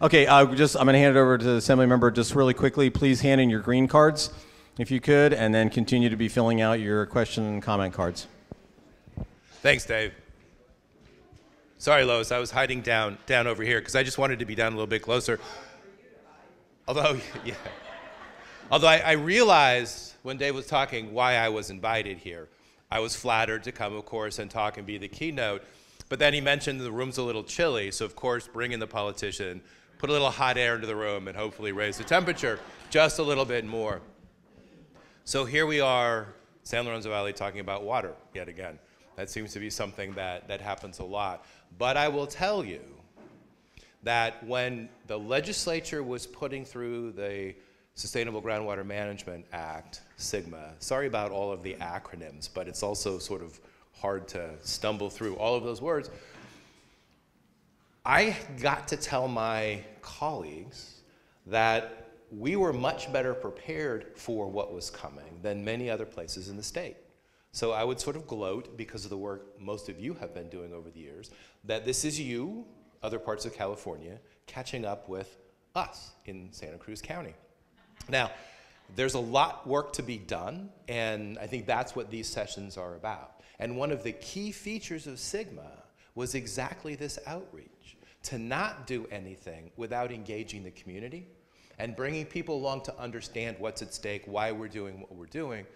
Okay, I'm going to hand it over to the Assembly member just really quickly. Please hand in your green cards, if you could, and then continue to be filling out your question and comment cards. Thanks, Dave. Sorry, Lois, I was hiding down over here because I just wanted to be down a little bit closer. Although, yeah. Although I realized when Dave was talking why I was invited here. I was flattered to come, of course, and talk and be the keynote. But then he mentioned the room's a little chilly, so of course, bring in the politician, put a little hot air into the room, and hopefully raise the temperature just a little bit more. So here we are, San Lorenzo Valley, talking about water yet again. That seems to be something that happens a lot. But I will tell you that when the legislature was putting through the Sustainable Groundwater Management Act, SGMA, sorry about all of the acronyms, but it's also sort of hard to stumble through all of those words. I got to tell my colleagues that we were much better prepared for what was coming than many other places in the state. So I would sort of gloat, because of the work most of you have been doing over the years, that this is you, other parts of California, catching up with us in Santa Cruz County. Now, there's a lot work to be done, and I think that's what these sessions are about. And one of the key features of SGMA was exactly this outreach, to not do anything without engaging the community and bringing people along to understand what's at stake, why we're doing what we're doing,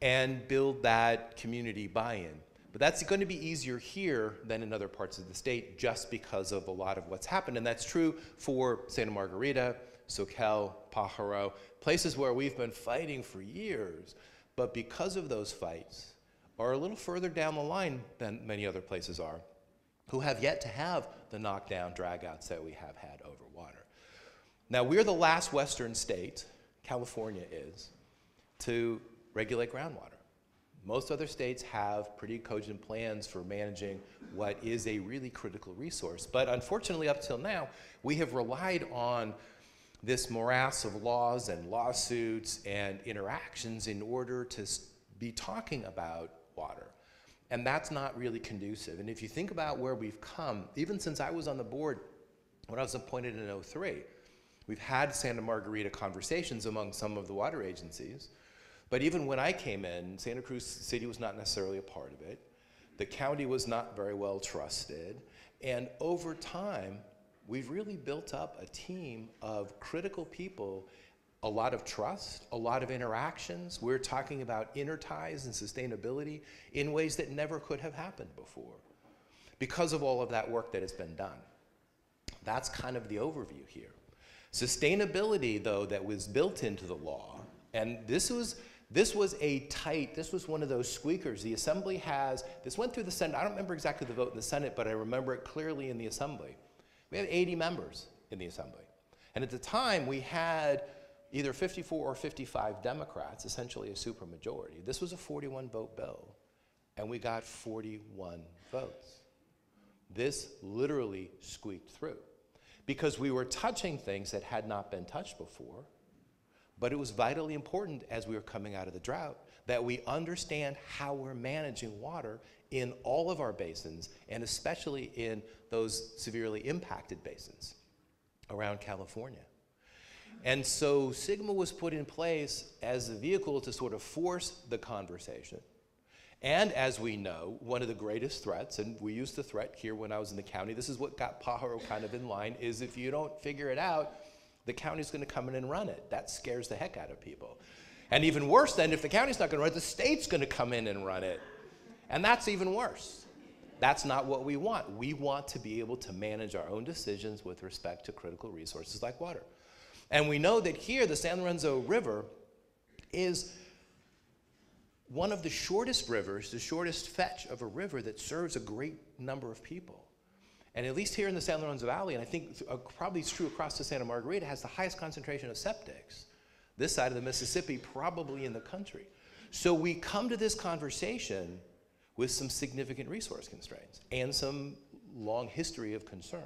and build that community buy-in. But that's going to be easier here than in other parts of the state just because of a lot of what's happened. And that's true for Santa Margarita, Soquel, Pajaro, places where we've been fighting for years, but because of those fights are a little further down the line than many other places are, who have yet to have the knockdown dragouts that we have had over water. Now, we're the last Western state, California is, to regulate groundwater. Most other states have pretty cogent plans for managing what is a really critical resource. But unfortunately, up till now, we have relied on this morass of laws and lawsuits and interactions in order to be talking about water. And that's not really conducive. And if you think about where we've come, even since I was on the board when I was appointed in '03, we've had Santa Margarita conversations among some of the water agencies. But even when I came in, Santa Cruz City was not necessarily a part of it. The county was not very well trusted. And over time, we've really built up a team of critical people, a lot of trust, a lot of interactions. We're talking about inner ties and sustainability in ways that never could have happened before because of all of that work that has been done. That's kind of the overview here. Sustainability, though, that was built into the law, and this was one of those squeakers. The Assembly has, this went through the Senate. I don't remember exactly the vote in the Senate, but I remember it clearly in the Assembly. We had 80 members in the Assembly. And at the time, we had either 54 or 55 Democrats, essentially a supermajority. This was a 41-vote bill, and we got 41 votes. This literally squeaked through because we were touching things that had not been touched before, but it was vitally important as we were coming out of the drought that we understand how we're managing water in all of our basins, and especially in those severely impacted basins around California. And so SGMA was put in place as a vehicle to sort of force the conversation. And as we know, one of the greatest threats, and we used the threat here when I was in the county, this is what got Pajaro kind of in line, is if you don't figure it out, the county's going to come in and run it. That scares the heck out of people. And even worse then, if the county's not going to run it, the state's going to come in and run it. And that's even worse. That's not what we want. We want to be able to manage our own decisions with respect to critical resources like water. And we know that here, the San Lorenzo River is one of the shortest rivers, the shortest fetch of a river that serves a great number of people. And at least here in the San Lorenzo Valley, and I think probably it's true across the Santa Margarita, has the highest concentration of septics. This side of the Mississippi, probably in the country. So we come to this conversation with some significant resource constraints and some long history of concerns.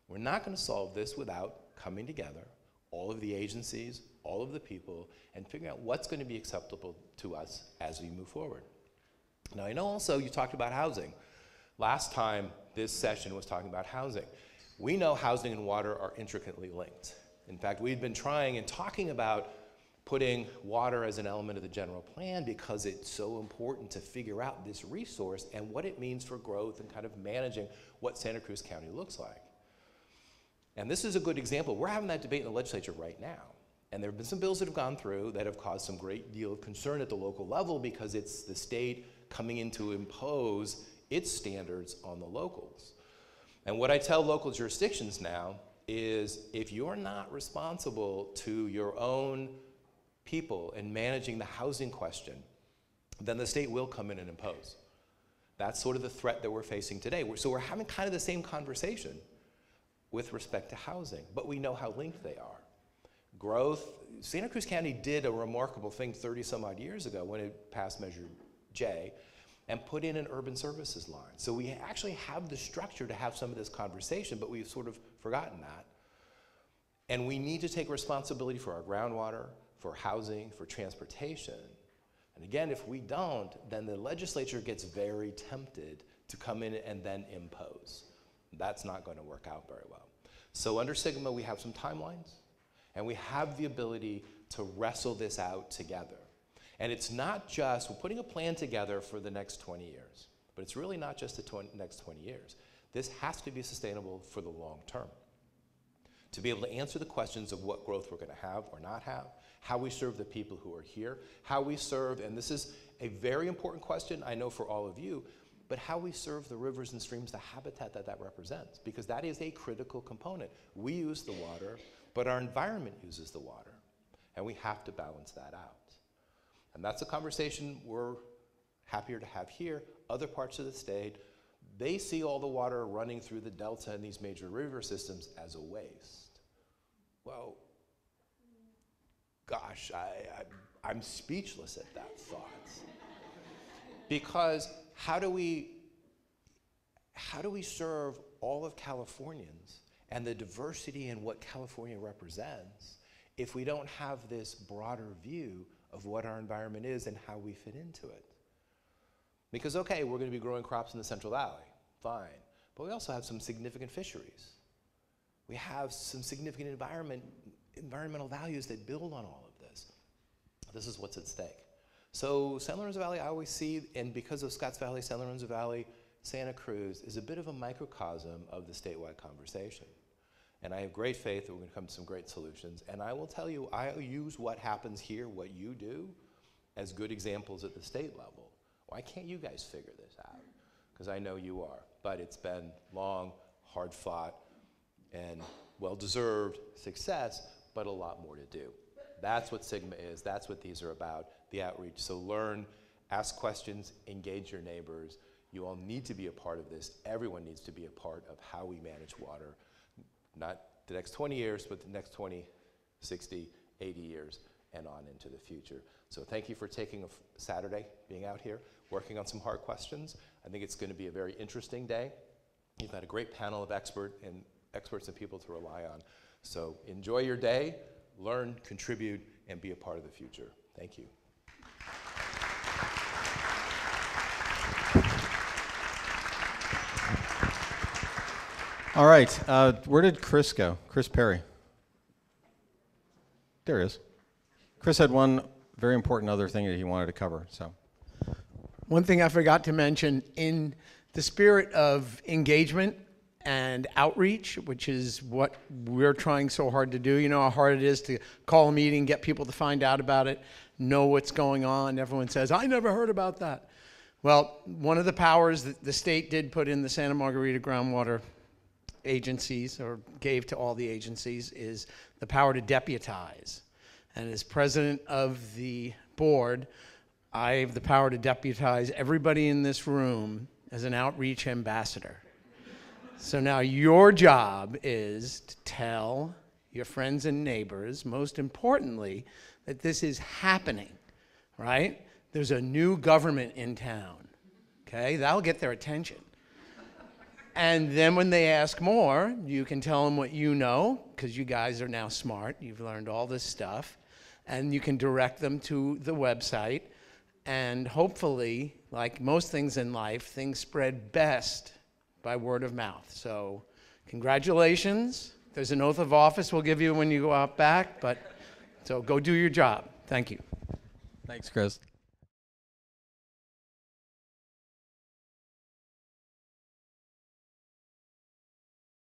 We're not going to solve this without coming together, all of the agencies, all of the people, and figuring out what's going to be acceptable to us as we move forward. Now, I know also you talked about housing. Last time this session was talking about housing. We know housing and water are intricately linked. In fact, we've been trying and talking about putting water as an element of the general plan because it's so important to figure out this resource and what it means for growth and kind of managing what Santa Cruz County looks like. And this is a good example. We're having that debate in the legislature right now. And there have been some bills that have gone through that have caused some great deal of concern at the local level because it's the state coming in to impose its standards on the locals. And what I tell local jurisdictions now is if you're not responsible to your own people in managing the housing question, then the state will come in and impose. That's sort of the threat that we're facing today. So we're having kind of the same conversation with respect to housing, but we know how linked they are. Growth, Santa Cruz County did a remarkable thing 30 some odd years ago when it passed Measure J and put in an urban services line. So we actually have the structure to have some of this conversation, but we've sort of forgotten that. And we need to take responsibility for our groundwater, for housing, for transportation. And again, if we don't, then the legislature gets very tempted to come in and then impose. That's not going to work out very well. So under Sigma, we have some timelines, and we have the ability to wrestle this out together. And it's not just, we're putting a plan together for the next 20 years, but it's really not just the next 20 years. This has to be sustainable for the long term. To be able to answer the questions of what growth we're going to have or not have, how we serve the people who are here, how we serve, and this is a very important question, I know for all of you, but how we serve the rivers and streams, the habitat that that represents, because that is a critical component. We use the water, but our environment uses the water, and we have to balance that out. And that's a conversation we're happier to have here. Other parts of the state, they see all the water running through the delta and these major river systems as a waste. Well, gosh, I'm speechless at that thought. Because how do we serve all of Californians and the diversity in what California represents if we don't have this broader view of what our environment is and how we fit into it? Because, okay, we're going to be growing crops in the Central Valley, fine, but we also have some significant fisheries. We have some significant environmental values that build on all of this. This is what's at stake. So San Lorenzo Valley, I always see, and because of Scotts Valley, San Lorenzo Valley, Santa Cruz is a bit of a microcosm of the statewide conversation. And I have great faith that we're going to come to some great solutions. And I will tell you, I use what happens here, what you do, as good examples at the state level. Why can't you guys figure this out? Because I know you are. But it's been long, hard fought, and well-deserved success, but a lot more to do. That's what Sigma is. That's what these are about, the outreach. So learn, ask questions, engage your neighbors. You all need to be a part of this. Everyone needs to be a part of how we manage water. Not the next 20 years, but the next 20, 60, 80 years, and on into the future. So thank you for taking a Saturday, being out here, working on some hard questions. I think it's going to be a very interesting day. You've got a great panel of experts and people to rely on. So enjoy your day, learn, contribute, and be a part of the future. Thank you. All right, where did Chris go? Chris Perry. There he is. Chris had one very important other thing that he wanted to cover. So, one thing I forgot to mention, in the spirit of engagement and outreach, which is what we're trying so hard to do. You know how hard it is to call a meeting, get people to find out about it, know what's going on. Everyone says, I never heard about that. Well, one of the powers that the state did put in the Santa Margarita groundwater agencies, or gave to all the agencies, is the power to deputize. And as president of the board, I have the power to deputize everybody in this room as an outreach ambassador. So now your job is to tell your friends and neighbors, most importantly, that this is happening, right? There's a new government in town, okay? That'll get their attention. And then when they ask more, you can tell them what you know, because you guys are now smart. You've learned all this stuff. And you can direct them to the website. And hopefully, like most things in life, things spread best by word of mouth. So congratulations. There's an oath of office we'll give you when you go out back, but so go do your job. Thank you. Thanks, Chris.